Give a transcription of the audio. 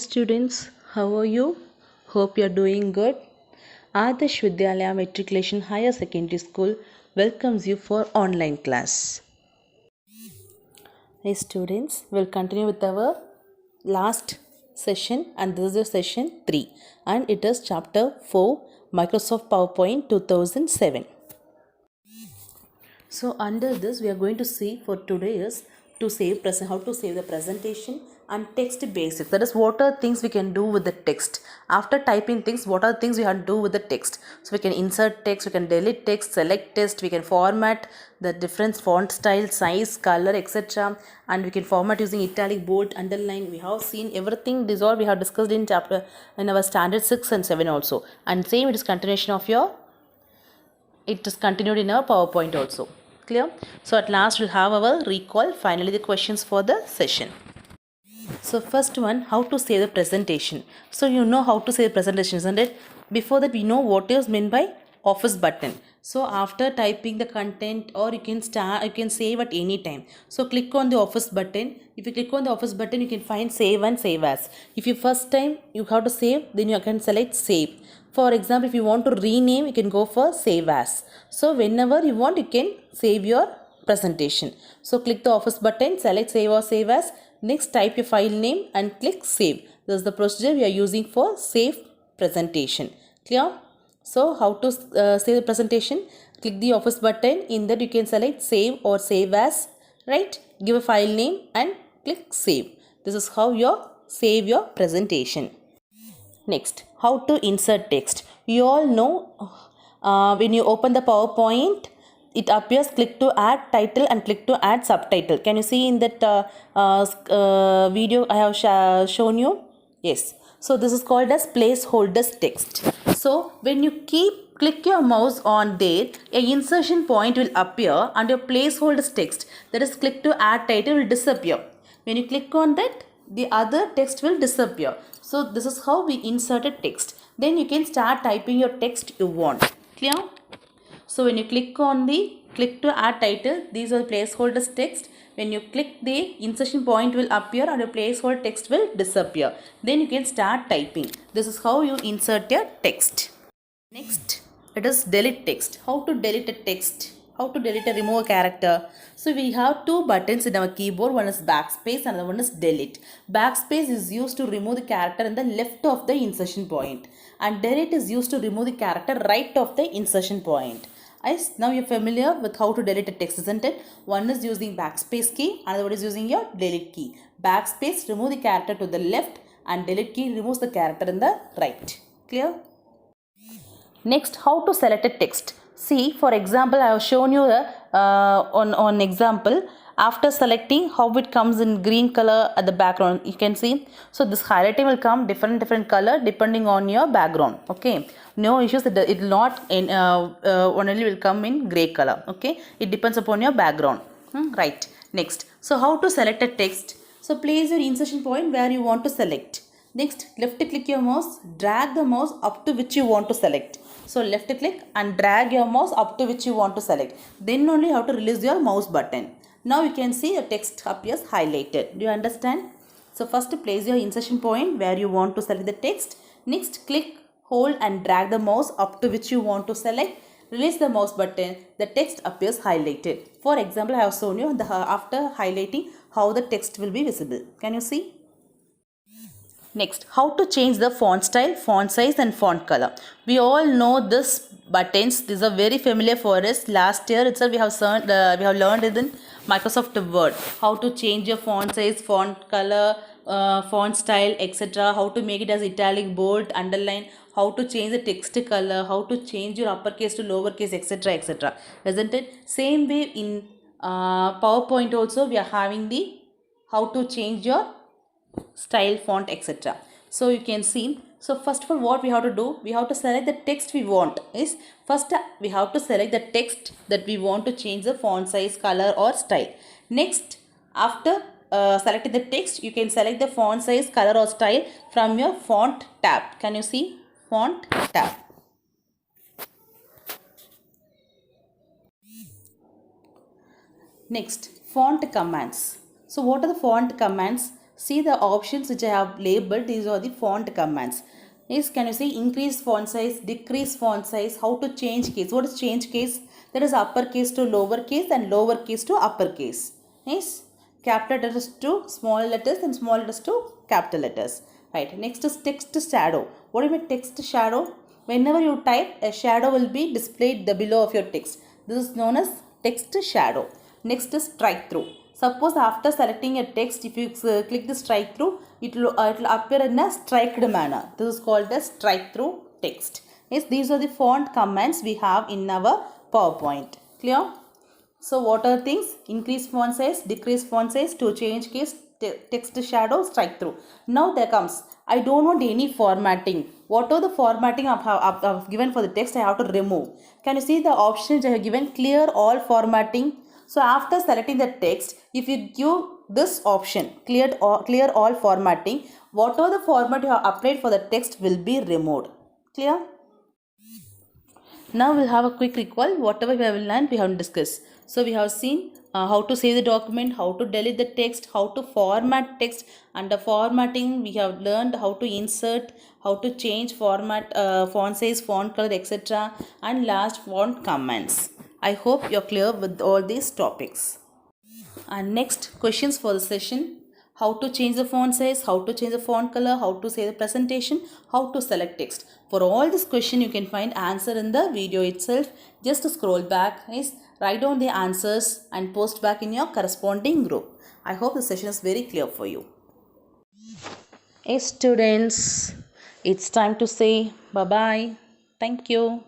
students, how are you? Hope you are doing good. Adarsh Vidyalaya Matriculation Higher Secondary School welcomes you for online class. Hey students, we'll continue with our last session and this is the session 3 and it is chapter 4 Microsoft PowerPoint 2007. So under this we are going to see for today is how to save the presentation and text basics. That is what are things we can do with the text. After typing things, what are things we have to do with the text. So we can insert text, we can delete text, select text, we can format the different font style, size, color, etc. And we can format using italic, bold, underline. We have seen everything. This all we have discussed in our standard 6 and 7 also. And same it is continuation of it is continued in our PowerPoint also. Clear? So at last we'll have our recall, finally the questions for the session. So first one, how to save the presentation. So you know how to save the presentation, isn't it? Before that we know what is meant by office button. So after typing the content or you can save at any time. So click on the office button. If you click on the office button, you can find save and save as. If you first time you have to save, then you can select save. For example, if you want to rename, you can go for save as. So whenever you want, you can save your presentation. So click the office button, select save or save as. Next type your file name and click save. This is the procedure we are using for save presentation. Clear? So how to save the presentation? Click the office button. In that you can select save or save as. Right? Give a file name and click save. This is how you save your presentation. Next, how to insert text. You all know when you open the PowerPoint, it appears click to add title and click to add subtitle. Can you see in that video I have shown you? Yes. So this is called as placeholders text. So when you click your mouse on there, a insertion point will appear and your placeholders text, that is click to add title, will disappear. When you click on that, the other text will disappear. So this is how we insert a text. Then you can start typing your text you want. Clear? So when you click to add title, these are placeholders text. When you click, the insertion point will appear and your placeholder text will disappear. Then you can start typing. This is how you insert your text. Next, it is delete text. How to delete a text? How to delete or remove a character? So we have two buttons in our keyboard. One is backspace and the one is delete. Backspace is used to remove the character in the left of the insertion point. And delete is used to remove the character right of the insertion point. Now you're familiar with how to delete a text, isn't it? One is using backspace key, another one is using your delete key. Backspace remove the character to the left and delete key removes the character in the right. Clear? Next, how to select a text. See, for example, I have shown you on example. After selecting, how it comes in green color at the background, you can see. So this highlighting will come different color depending on your background. Okay, no issues. It will not in only will come in gray color. Okay, it depends upon your background. Right. Next, so how to select a text? So place your insertion point where you want to select. Next, left click your mouse, drag the mouse up to which you want to select. So left click and drag your mouse up to which you want to select. Then only you have to release your mouse button. Now you can see your text appears highlighted. Do you understand? So first place your insertion point where you want to select the text. Next click, hold and drag the mouse up to which you want to select. Release the mouse button. The text appears highlighted. For example, I have shown you after highlighting how the text will be visible. Can you see? Next, how to change the font style, font size and font color. We all know this buttons. These are very familiar for us. Last year itself we have learned it in Microsoft Word. How to change your font size, font color, font style, etc. How to make it as italic, bold, underline. How to change the text color. How to change your uppercase to lowercase, etc. etc. Isn't it? Same way in PowerPoint also we are having the how to change your style, font, etc. So you can see. So first of all, what we have to do, we have to select the text we want. Is first we have to select the text that we want to change the font size, color or style. Next, after selecting the text, you can select the font size, color or style from your font tab. Can you see? Font tab. Next, font commands. So what are the font commands? See the options which I have labeled, these are the font commands. Yes, can you see increase font size, decrease font size, how to change case? What is change case? That is uppercase to lowercase and lowercase to uppercase. Yes, capital letters to small letters and small letters to capital letters. Right, next is text shadow. What do you mean text shadow? Whenever you type, a shadow will be displayed below of your text. This is known as text shadow. Next is strike through. Suppose after selecting a text, if you click the strike through, it will appear in a striked manner. This is called as strike through text. Yes, these are the font commands we have in our PowerPoint. Clear? So what are things? Increase font size, decrease font size, to change case, text shadow, strike through. Now there comes, I don't want any formatting. Whatever the formatting I've given for the text, I have to remove. Can you see the options I have given? Clear all formatting. So after selecting the text, if you give this option, clear all formatting, whatever the format you have applied for the text will be removed. Clear? Now we'll have a quick recall. Whatever we have learned, we have discussed. So we have seen how to save the document, how to delete the text, how to format text. Under formatting, we have learned how to insert, how to change format, font size, font color, etc. And last, font commands. I hope you're clear with all these topics. And next, questions for the session. How to change the font size, how to change the font color, how to save the presentation, how to select text. For all this question, you can find answer in the video itself. Just scroll back, guys, write down the answers and post back in your corresponding group. I hope the session is very clear for you. Hey students, it's time to say bye-bye. Thank you.